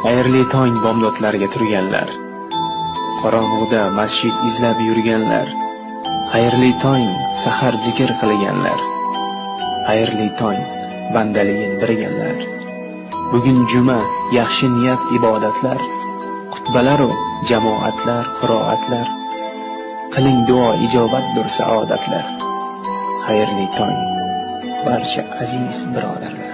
Xayrli tong bomdodlarga turganlar, qorong'uda masjid izlab yurganlar. Xayrli tong sahar zikr qilganlar, xayrli tong bandaligin bilganlar. Bugun juma, yaxshi niyat ibodatlar, xutbalar u jamoatlar, qiroatlar. Qiling duo, ijobatdir saodatlar. Xayrli tong barcha aziz birodarlar.